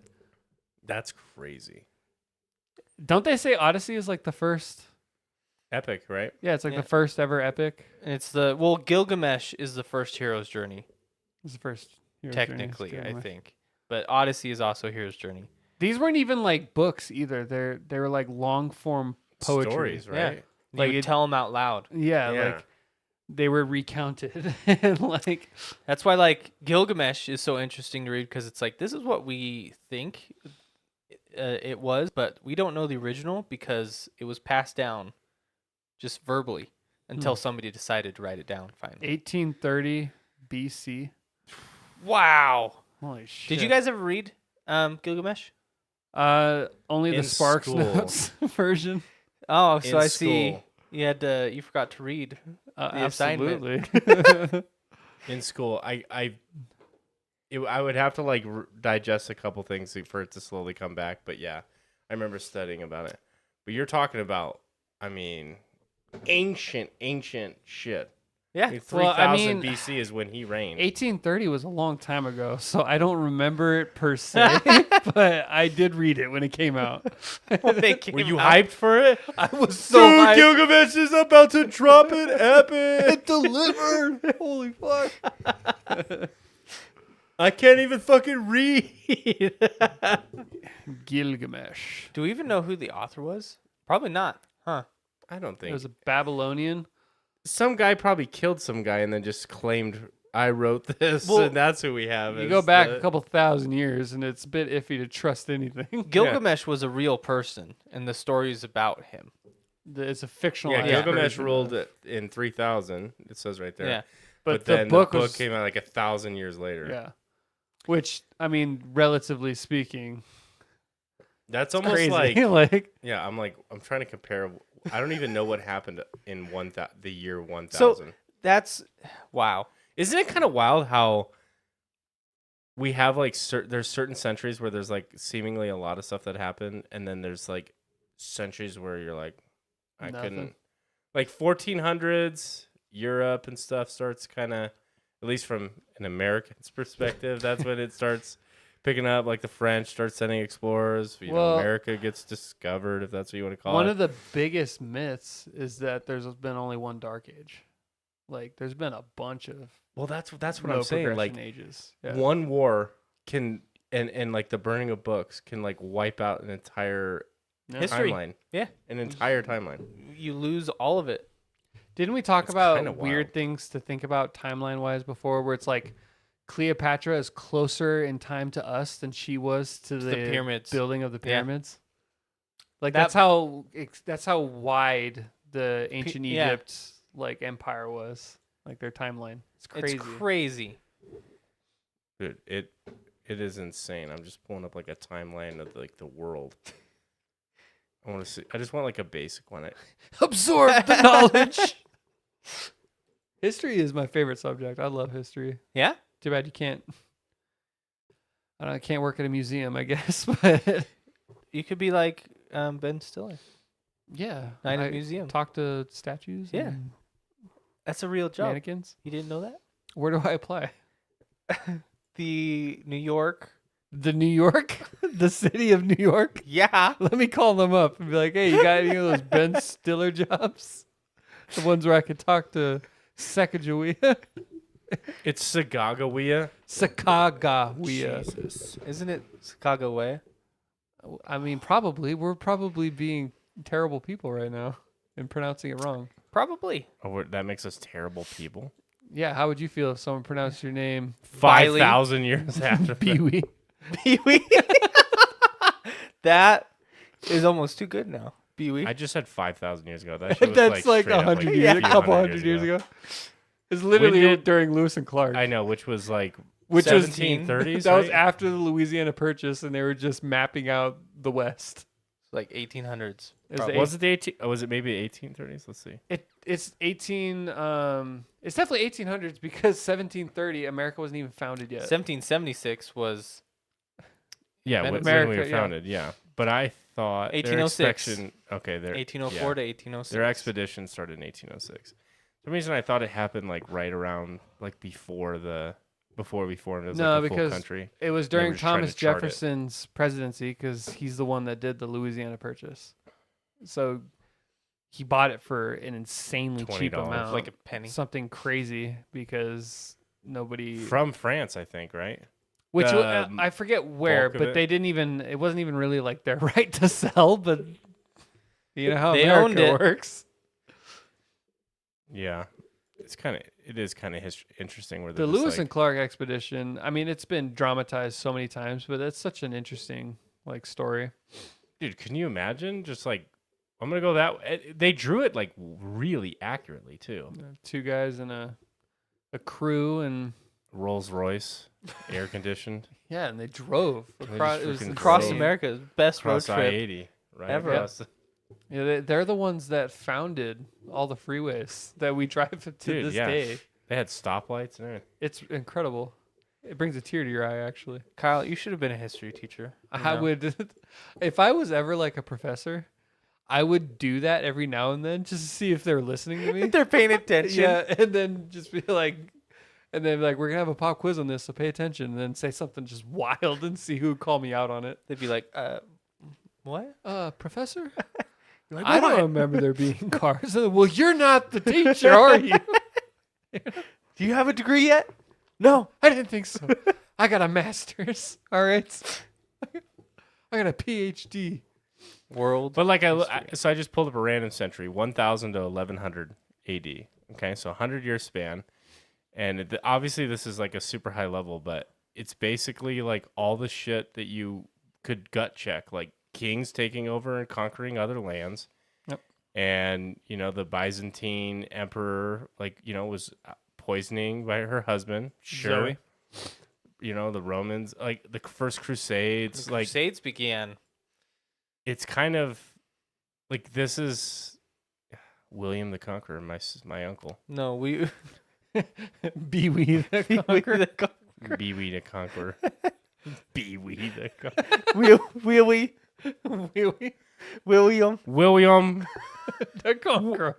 That's crazy. don't they say Odyssey is like the first? Epic, right? Yeah, it's like Yeah. the first ever epic. It's Gilgamesh is the first hero's journey, It's the first. hero's journey, it's technically, I Gilgamesh. think. But Odyssey is also hero's journey. These weren't even like books either. They were like long form poetry. Stories, Yeah. right? Like you it- tell them out loud. Yeah, Yeah. like they were recounted and like That's why like Gilgamesh is so interesting to read because it's like this is what we think it was, but we don't know the original because it was passed down just verbally until somebody decided to write it down finally. 1830 BC. Wow. Holy shit! Did you guys ever read Gilgamesh? Only the In Sparks school. Notes version. Oh, so In I see school. you forgot to read. The assignment. Absolutely. In school, I would have to like digest a couple things for it to slowly come back. But yeah, I remember studying about it. But you're talking about, I mean, ancient shit. Yeah. I mean, Well, 3000 I mean, BC is when he reigned. 1830 was a long time ago, so I don't remember it per se, but I did read it when it came out. Were you hyped for it? I was so Dude, hyped. Gilgamesh is about to drop it epic. Delivered. Holy fuck. I can't even fucking read. Gilgamesh. Do we even know who the author was? Probably not. Huh. I don't It think. was a Babylonian. Some guy probably killed some guy and then just claimed I wrote this, Well, and that's who we have. You as go back the- a couple thousand years, and it's a bit iffy to trust anything. Gilgamesh was a real person, and the story is about him. It's a fictional. Yeah, Gilgamesh version ruled of- it in 3000. It says right there. Yeah. But the then book the book was came out like 1,000 years later. yeah. Which I mean, relatively speaking, That's almost crazy. like like yeah. I'm trying to compare. I don't even know what happened in the year 1000. So that's wow. Isn't it kind of wild how we have like there's certain centuries where there's like seemingly a lot of stuff that happened, and then there's like centuries where you're like, I Nothing. couldn't. Like 1400s, Europe and stuff starts kind of, at least from an American's perspective, that's when it starts picking up. Like the French start sending explorers. You know, Well, America gets discovered, if that's what you want to call one it. of the biggest myths is that there's been only one dark age. Like there's been a bunch of Well, that's what low I'm saying. Like progression ages. Yeah. one war can and like the burning of books can like wipe out an entire Yeah. History. timeline. Yeah. An entire timeline. You lose all of it. Didn't we talk It's about kinda weird wild. things to think about timeline wise before, where it's like Cleopatra is closer in time to us than she was to The the pyramids. building of the Yeah. pyramids? Like That- that's how wide the ancient yeah. Egypt like empire was, like their timeline. It's crazy. It's crazy. Dude, it is insane. I'm just pulling up like a timeline of like the world. I want to see. I just want like a basic one. Absorb the knowledge. History is my favorite subject. I love history. Yeah? Too bad you can't. I don't know, I can't work at a museum, I guess, but You could be like Ben Stiller. yeah, Night I at museum. talk to statues. Yeah. and That's a real job. mannequins. You didn't know that? Where do I apply? The New York. The New York, the city of New York. Yeah. Let me call them up and be like, "Hey, you got any of those Ben Stiller jobs? The ones where I could talk to Sacagawea, It's Sacagawea. Sacagawea." Jesus. Isn't it Chicago Way? I mean, probably we're probably being terrible people right now and pronouncing it wrong. Probably. Oh, that makes us terrible people. Yeah, how would you feel if someone pronounced your name 5,000 years after. Pee Wee? Pee-wee. That is almost too good now. Pee-wee. I just said 5,000 years ago. That shit was That's like straight up, 100 a years, a few couple hundred years ago. It's literally did- during Lewis and Clark, I know, which was like which was 1730s. that was right? after the Louisiana Purchase, and they were just mapping out the West. Like 1800s. It was probably. the Was it the 18? Oh, was it maybe 1830s? Let's see. It's 18. It's definitely 1800s because 1730 America wasn't even founded yet. 1776 was Yeah, Ben- when America, we were yeah. founded. Yeah, but I thought their 1806. expedition- Okay, their 1804 yeah. to 1806. Their expedition started in 1806. For some reason, I thought it happened like right around like before the before we formed as No, like a full because country? it was They were during just trying Thomas to chart it. Jefferson's presidency because he's the one that did the Louisiana Purchase. So he bought it for an insanely cheap $20, amount, like a penny. something crazy because nobody. From France, I think, right? Which the I forget where, bulk of but it? they didn't even. It wasn't even really like their right to sell, but you know how They America owned it. works. Yeah, it is kind of interesting where The they're just Lewis like, and Clark expedition. I mean, it's been dramatized so many times, but it's such an interesting like story. dude, can you imagine? Just like, I'm gonna go that. They drew it like really accurately too. Two guys and a crew, and Rolls Royce, air conditioned, yeah, and they drove just across. It was freaking Across drove. insane. America, best road across trip I-80, right ever. across. Yeah, they're the ones that founded all the freeways that we drive to Dude, this yeah. day. They had stoplights and everything. It's incredible. It brings a tear to your eye, actually. Kyle, you should have been a history teacher. you I know? would, if I was ever like a professor, I would do that every now and then just to see if they're listening to me. If they're paying attention. Yeah, and then just be like, and then be like, we're gonna have a pop quiz on this, so pay attention, and then say something just wild and see who would call me out on it. They'd be like, what? Professor, You're like, I "What?" don't remember there being cars. Well, you're not the teacher, are you? Do you have a degree yet? No. I didn't think so. I got a master's. All right, I got a PhD. World. But like so I just pulled up a random century, 1000 to 1100 AD. Okay, so 100-year span, and obviously this is like a super high level, but it's basically like all the shit that you could gut check, like kings taking over and conquering other lands. Yep. And the Byzantine emperor, like was poisoning by her husband. Sure. Zoe. The Romans, like the first Crusades, The like Crusades began. it's kind of like this is William the Conqueror, my uncle. No, we. Be we the conqueror. Be-wee the Conqueror. Be-wee the Conqueror. Willie. William. William. The conqueror.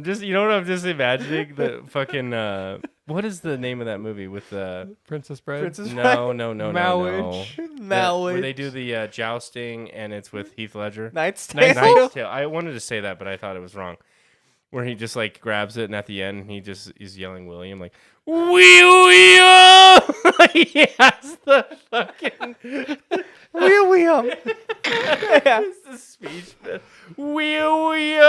Just I'm just imagining the fucking what is the name of that movie with Princess Bride. Princess no Marriage. where they do the jousting and it's with Heath Ledger. Knight's Tale. Knight's Tale. I wanted to say that, but I thought it was wrong. Where he just like grabs it and at the end he just is yelling William like William. He has the fucking William. Yeah. It's the speech. William.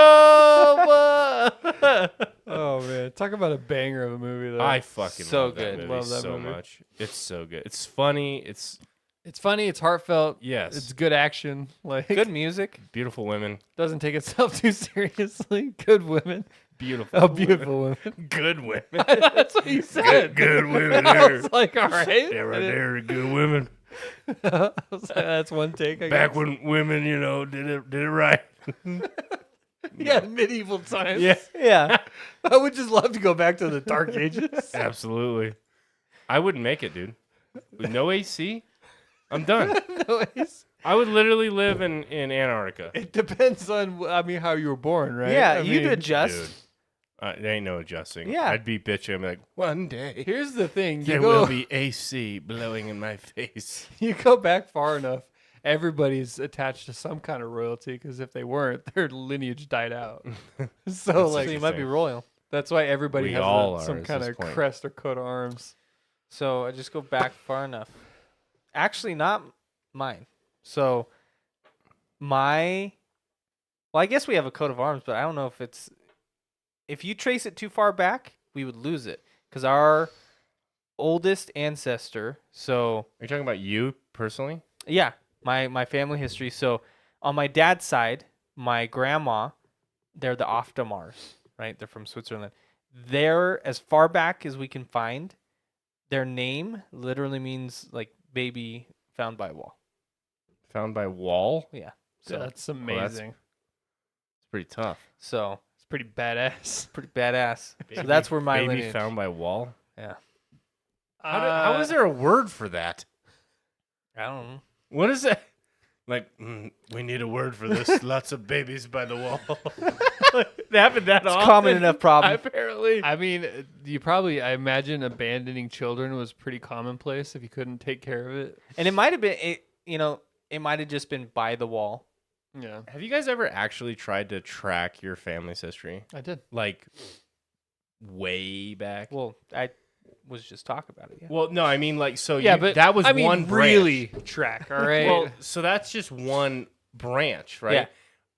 Oh man, talk about a banger of a movie though. I fucking So love that good. movie Love that so movie. much. It's so good. It's funny. It's It's funny. It's heartfelt. yes. It's good action. Like Good music. beautiful women. doesn't take itself too seriously. Good women. Beautiful. Oh, beautiful women. Good women. That's what you said. Good women. I There. was like, all right. They're right there. Good women. I was like, that's one take. I Back guess. when women, did it right. Yeah, medieval times. Yeah. Yeah. I would just love to go back to the dark ages. Absolutely. I wouldn't make it, dude. With no AC, I'm done. Anyways, I would literally live in Antarctica. it depends on, how you were born, right? Yeah, I you'd mean, adjust. Dude. There ain't no adjusting. Yeah. I'd be bitching. I'd be like, one day Here's the thing. there will be AC blowing in my face. You go back far enough, everybody's attached to some kind of royalty because if they weren't, their lineage died out. So That's like So you might be royal. that's why everybody We has all are some at kind this of point. crest or coat of arms. So I just go back far enough. Actually, not mine. So I guess we have a coat of arms, but I don't know if you trace it too far back, we would lose it because our oldest ancestor. So Are you talking about you personally? yeah, my family history. So on my dad's side, my grandma, they're the Oftamars, right? They're from Switzerland. They're as far back as we can find. Their name literally means like baby found by a wall. Found by wall? Yeah. So So that's amazing. It's pretty tough. so It's pretty badass. pretty badass. So that's where my Baby lineage. found by wall? Yeah. How is there a word for that? I don't know. What is that? Like, we need a word for this. Lots of babies by the wall. It happened that It's often. common enough problem. Apparently. I mean, I imagine abandoning children was pretty commonplace if you couldn't take care of it. And it might have been, it might have just been by the wall. Yeah, Have you guys ever actually tried to track your family's history? I did. Like, way back? Well, I was just talking about it. Yeah. Well, no, I mean, like, so Yeah, you, but that was I mean, one branch. really track. All right. Well, so that's just one branch, right? Yeah.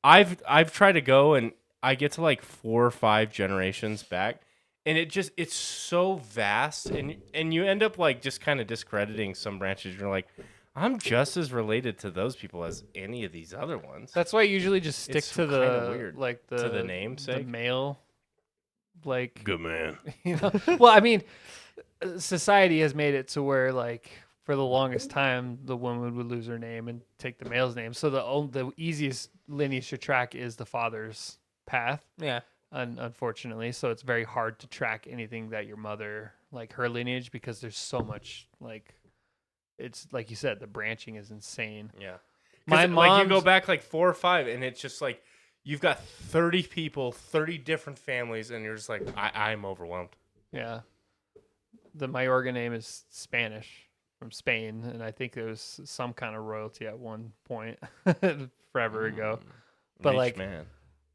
I've tried to go and I get to like 4 or 5 generations back, and it's so vast, and you end up like just kind of discrediting some branches. You're like, I'm just as related to those people as any of these other ones. That's why I usually just stick It's to kinda the weird. like the To the namesake? the male, like Good man. you know. Well, I mean, society has made it to where like for the longest time the woman would lose her name and take the male's name. So the easiest lineage to track is the father's path. Yeah. Unfortunately, so it's very hard to track anything that your mother like her lineage because there's so much like. It's like you said, the branching is insane. Yeah. My like you go mom's- back like 4 or 5, and it's just like you've got 30 people, 30 different families, and you're just like, I'm overwhelmed. Yeah. The Mayorga name is Spanish from Spain, and I think there was some kind of royalty at one point forever ago. But Niche like, man.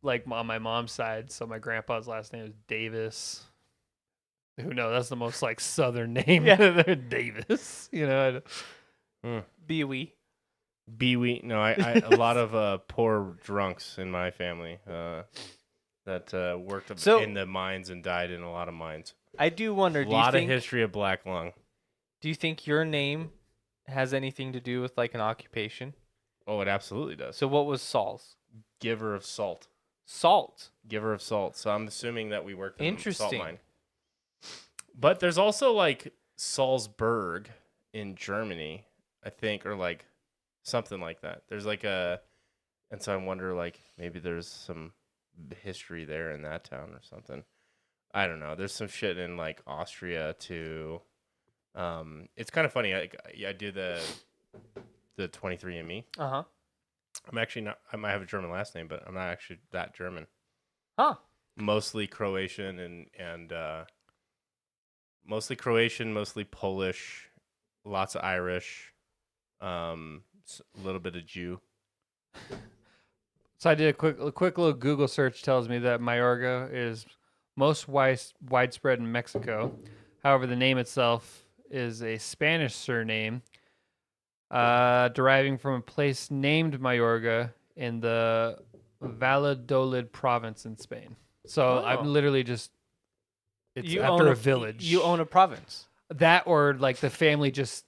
like on my mom's side, so my grandpa's last name is Davis. Who knows? That's the most like southern name. Yeah. Davis. You know. Bewee. Bewee. No, I a lot of poor drunks in my family that worked So- in the mines and died in a lot of mines. I do wonder. A Do you lot of think? history of black lung. Do you think your name has anything to do with like an occupation? Oh, it absolutely does. So what was Saul's? Giver of salt. Salt. Giver of salt. So I'm assuming that we worked in a salt Interesting. mine. But there's also like Salzburg in Germany, I think, or like something like that. There's like and so I wonder like maybe there's some history there in that town or something. I don't know. There's some shit in like Austria too. It's kind of funny. I do the 23andMe. Uh huh. I'm actually not. I might have a German last name, but I'm not actually that German. Huh. Mostly Croatian and mostly Croatian, mostly Polish, lots of Irish, a little bit of Jew. So I did a quick little Google search. Tells me that Mayorga is most widespread in Mexico. However, the name itself is a Spanish surname, deriving from a place named Mayorga in the Valladolid province in Spain. So Oh. I'm literally just it's You after own a village. You own a province. that, or like the family just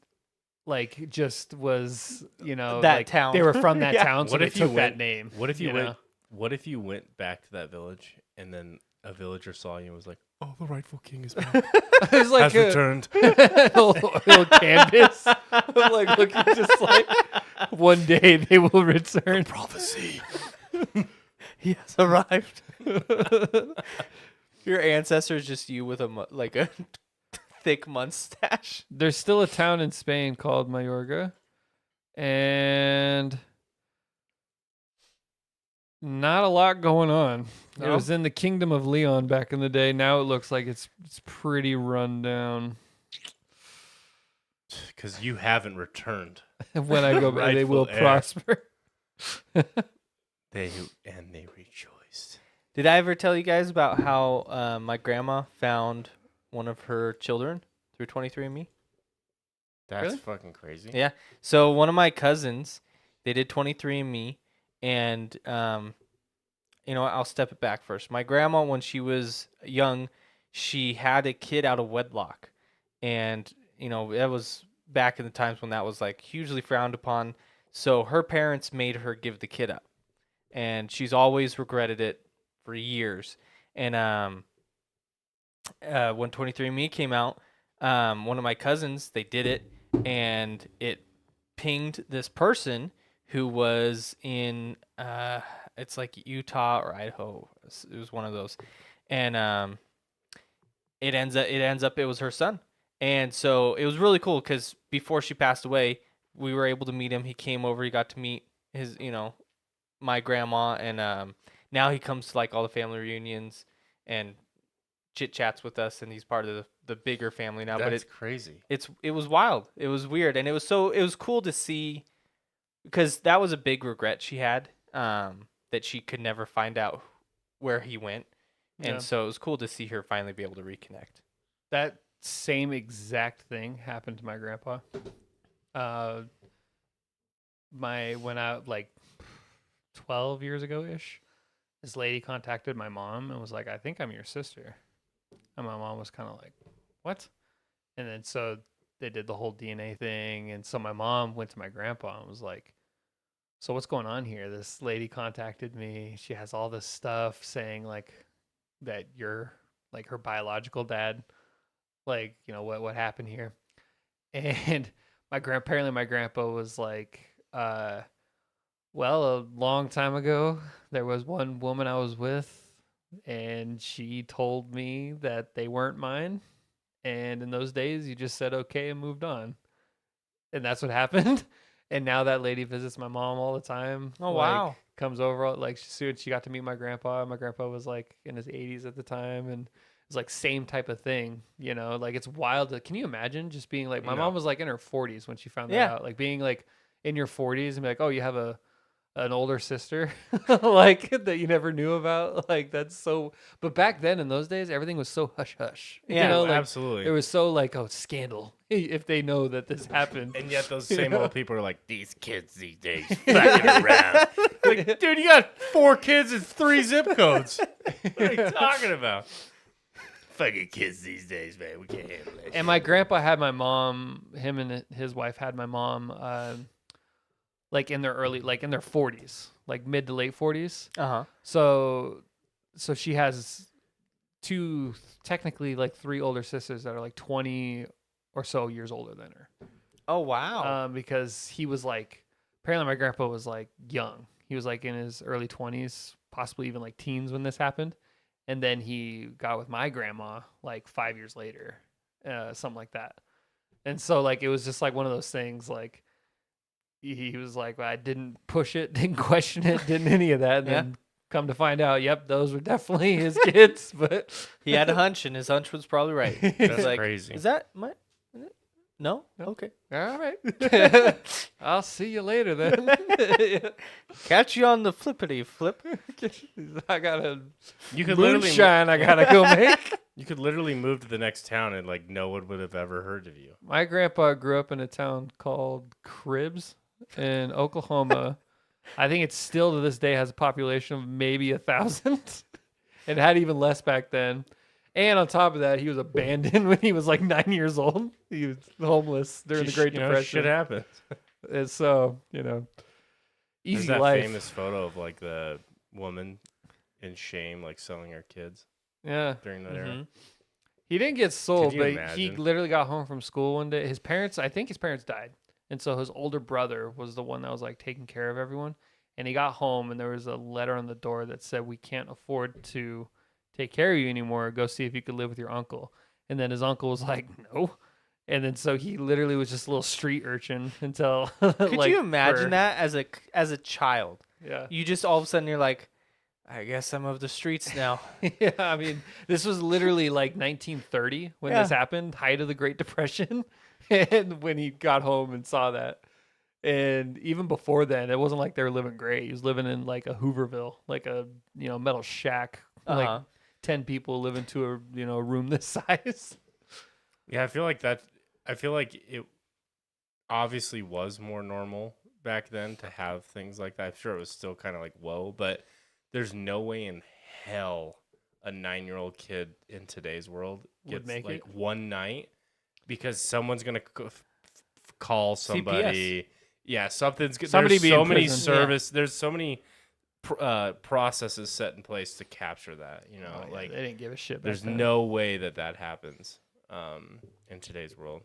was That like, town. They were from that Yeah. town, so What they if you took that went- name. What if you went? know? What if you went back to that village and then a villager saw you and was like, "Oh, the rightful king is back. It's like has returned." little canvas, like looking just like one day they will return. Prophecy. He has arrived. Your ancestor is just you with a thick mustache. There's still a town in Spain called Mayorga, and not a lot going on. It No? was in the Kingdom of Leon back in the day. Now it looks like it's pretty run down. Because you haven't returned. When I go back, they will Rightful heir. prosper. They rejoiced. Did I ever tell you guys about how my grandma found one of her children through 23andMe? That's Really? fucking crazy. Yeah. So one of my cousins, they did 23andMe, and I'll step it back first. My grandma, when she was young, she had a kid out of wedlock, and that was back in the times when that was like hugely frowned upon. So her parents made her give the kid up, and she's always regretted it for years. And when 23andMe came out, one of my cousins, they did it, and it pinged this person who was in it's like Utah or Idaho. It was one of those, and it ends up it was her son. And so it was really cool because before she passed away, we were able to meet him. He came over. He got to meet his my grandma, and now he comes to like all the family reunions and chit chats with us, and he's part of the bigger family now. That's crazy. It was wild. It was weird, and it was cool to see, because that was a big regret she had, that she could never find out where he went, and Yeah. so it was cool to see her finally be able to reconnect. That same exact thing happened to my grandpa. When I like 12 years ago ish, this lady contacted my mom and was like, "I think I'm your sister," and my mom was kind of like, "What?" And then so they did the whole DNA thing, and so my mom went to my grandpa and was like, "So what's going on here? This lady contacted me. She has all this stuff saying like that you're like her biological dad. Like, what happened here?" And apparently my grandpa was like, well, a long time ago, there was one woman I was with, and she told me that they weren't mine. And in those days, you just said okay and moved on. And that's what happened. And now that lady visits my mom all the time. Oh, like, wow. Comes over, like she got to meet my grandpa. My grandpa was like in his 80s at the time, and it's like same type of thing, like it's wild. Can you imagine just being like, my No. mom was like in her 40s when she found that Yeah. out, like being like in your 40s and be like, oh, you have an older sister like that you never knew about. Like that's so, but back then in those days, everything was so hush hush. Yeah, like, absolutely. it was so like, oh, scandal if they know that this happened. And yet those same old people are like, these kids these days fucking around. Like, dude, you got 4 kids and 3 zip codes. What are you talking about? Fucking kids these days, man. We can't handle that. And my grandpa had my mom, him and his wife had my mom, like in their 40s, like mid to late 40s. Uh-huh. So she has 2, technically like 3 older sisters that are like 20 or so years older than her. Oh, wow. Because he was like, apparently my grandpa was like young. He was like in his early 20s, possibly even like teens when this happened. And then he got with my grandma like 5 years later, something like that. And so like, it was just like one of those things, like he was like, well, I didn't push it, didn't question it, didn't any of that. And then come to find out, yep, those were definitely his kids. But He had a hunch, and his hunch was probably right. That's like, crazy. Is that my... No? Okay. all right, I'll see you later then. Catch you on the flippity flip. I got a You could literally moonshine I gotta go make. you could literally move to the next town and like no one would have ever heard of you. My grandpa grew up in a town called Cribbs in Oklahoma. I think it still to this day has a population of maybe 1,000. It had even less back then. And on top of that, he was abandoned when he was like 9 years old. He was homeless during the Great Depression. Shit happens. And so, There's easy that life. famous photo of like the woman in shame, like selling her kids Yeah. during that era. He didn't get sold, Could you but he imagine? literally got home from school one day. I think his parents died. And so his older brother was the one that was like taking care of everyone. And he got home and there was a letter on the door that said, "We can't afford to take care of you anymore. Go see if you could live with your uncle." And then his uncle was like, "No." And then so he literally was just a little street urchin until Could you imagine that as a child? Yeah. You just all of a sudden you're like, I guess I'm of the streets now. Yeah, I mean, this was literally like 1930 when this happened, height of the Great Depression, and when he got home and saw that. And even before then, it wasn't like they were living great. He was living in like a Hooverville, like a metal shack, like 10 people live into a room this size. Yeah, I feel like it obviously was more normal back then to have things like that. I'm sure it was still kind of like whoa, but there's no way in hell a 9-year-old kid in today's world Would gets make like it. one night because someone's gonna call somebody. Yeah, something's good. Somebody There's be so in many prison. service. There's so many processes set in place to capture that. Oh, yeah, like they didn't give a shit. there's back then. no way that happens in today's world.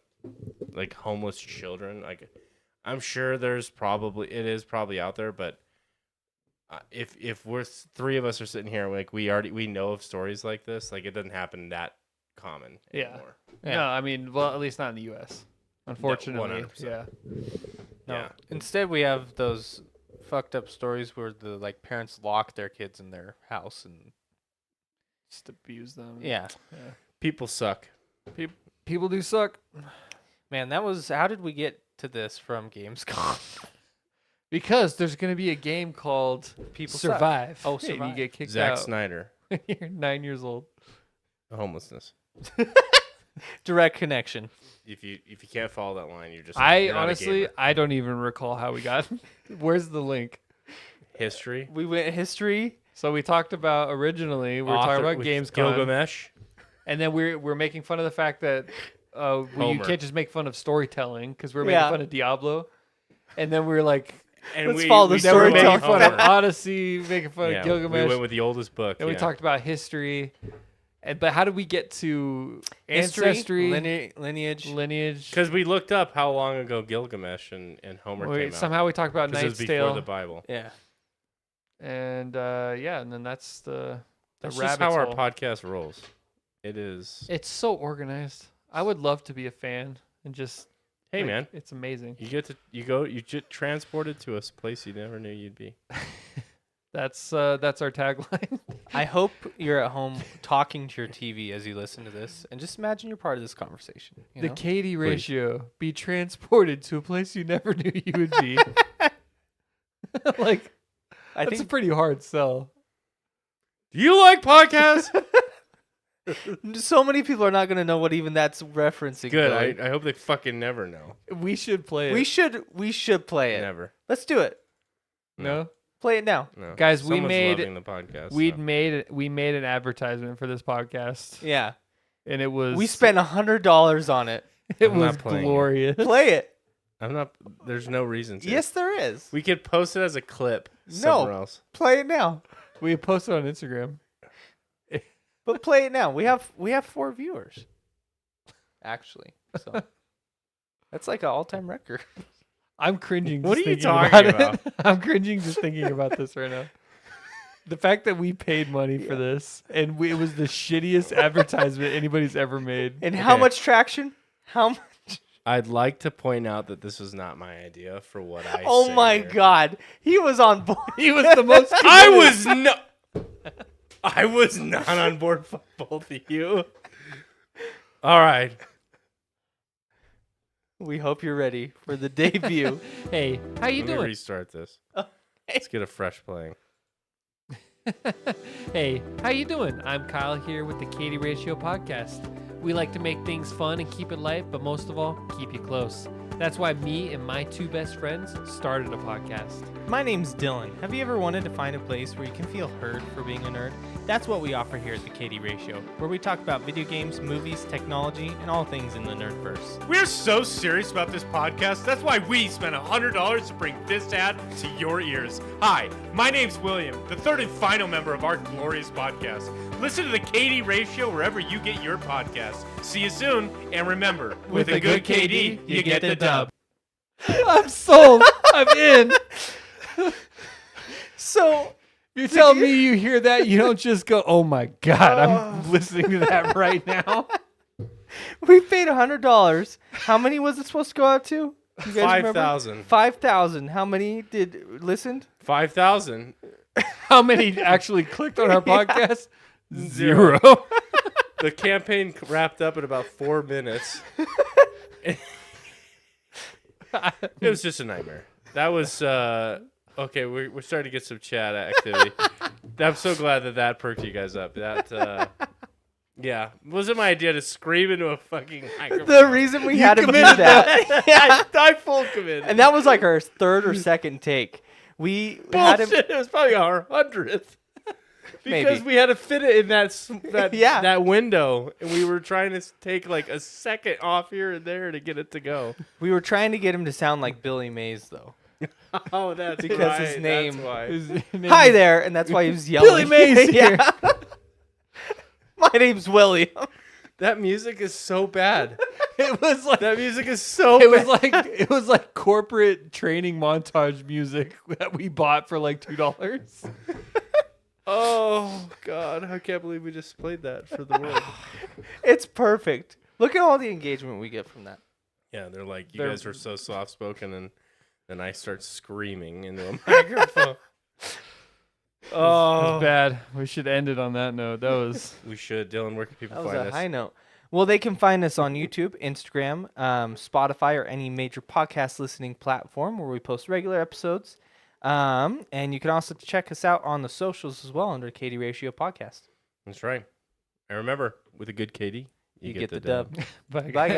Like homeless children, like I'm sure it is probably out there, but if we're 3 of us are sitting here, like we know of stories like this, like it doesn't happen that common anymore. No, I mean, well, at least not in the U.S. Unfortunately, 100%. yeah. No. Yeah. Instead, we have those fucked up stories where the like parents lock their kids in their house and Just abuse them. yeah. People suck. People do suck. Man, that was how did we get to this from Gamescom? Because there's going to be a game called People suck. Survive. Oh, And Survive. you get kicked Zack out. Snyder. You're 9 years old. Homelessness. Direct connection. If you can't follow that line, you're not a Honestly, gamer. I don't even recall how we got. Where's the link? History. We went history. So we talked about originally, we were talking about with Gamescom. Gilgamesh. And then we're making fun of the fact that you Homer. can't just make fun of storytelling because we're making Yeah. fun of Diablo. And then we were like, And Let's follow the then we're making storytelling. fun of Odyssey, making fun Yeah, of Gilgamesh. we went with the oldest book. and we talked about history. But how did we get to ancestry, lineage. lineage? because we looked up how long ago Gilgamesh and Homer came out. Somehow we talked about 'Cause it Knight's was before Tale. the Bible. Yeah. And and then that's the That's just rabbit how our hole. podcast rolls. It is. It's so organized. I would love to be a fan and just. Hey like, man, it's amazing. you get transported to a place you never knew you'd be. That's our tagline. I hope you're at home talking to your TV as you listen to this, and just imagine you're part of this conversation. You The know? Katie ratio. Be transported to a place you never knew you would be. Like, I that's a think pretty hard sell. Do you like podcasts? so many people are not going to know what even that's referencing. Good. Billy. I hope they fucking never know. We should play it. we should play it. Never. Let's do it. No? Play it now. No. Guys, we Someone's made- loving the podcast. We made an advertisement for this podcast. Yeah. And it was We spent $100 on it. it I'm was not playing it. glorious. Play it. I'm not. There's no reason to. Yes, there is. We could post it as a clip somewhere No. else. Play it now. We posted on Instagram. But play it now. We have 4 viewers. Actually. So that's like an all-time record. I'm cringing. What just are you thinking talking about it. I'm cringing just thinking about this right now. The fact that we paid money for this and it was the shittiest advertisement anybody's ever made. And how Okay. much traction? How much? I'd like to point out that this was not my idea for what I. Oh say my here. God. He was on board. He was the most. I was no. I was not on board for both of you. All right. We hope you're ready for the debut. Hey, how you Let me doing? restart this. Let's get a fresh playing. Hey, how you doing? I'm Kyle here with the Katie Ratio podcast. We like to make things fun and keep it light, but most of all, keep you close. That's why me and my 2 best friends started a podcast. My name's Dylan. Have you ever wanted to find a place where you can feel heard for being a nerd? That's what we offer here at the Katie Ratio, where we talk about video games, movies, technology, and all things in the nerdverse. We're so serious about this podcast. That's why we spent $100 to bring this ad to your ears. Hi, my name's William, the third and final member of our glorious podcast. Listen to the KD Ratio wherever you get your podcasts. See you soon, and remember, with a good KD, you get the dub. I'm sold. I'm in. So, You're telling me you hear that, you don't just go, "Oh my God, I'm listening to that right now." we paid $100. How many was it supposed to go out to? You guys remember? 5,000. 5,000. How many did listened? 5,000. How many actually clicked on our podcast? Zero. 0. The campaign wrapped up in about 4 minutes. It was just a nightmare. That was okay. We're starting to get some chat activity. I'm so glad that perked you guys up. That yeah, wasn't my idea to scream into a fucking microphone. The reason we had to do that. Yeah. I full committed. And that was like our 3rd or 2nd take. We had him. Bullshit. It was probably our 100th. Because Maybe. we had to fit it in Yeah. that window, and we were trying to take like a second off here and there to get it to go. We were trying to get him to sound like Billy Mays, though. Oh, that's Because right. his name- That's why. Hi there, and that's why he was yelling. Billy Mays here. Yeah. My name's William. That music is so bad. It was like That music is so bad. it was like corporate training montage music that we bought for like $2. Oh God, I can't believe we just played that for the world. It's perfect. Look at all the engagement we get from that. Yeah, they're like, you They're- guys were so soft spoken, and Then I start screaming into a microphone. It was bad. We should end it on that note. That was. We should. Dylan, where can people That was find a us? high note. Well, they can find us on YouTube, Instagram, Spotify, or any major podcast listening platform where we post regular episodes. And you can also check us out on the socials as well under KD Ratio Podcast. That's right. And remember, with a good KD, You get the dub. Bye, Bye, guys.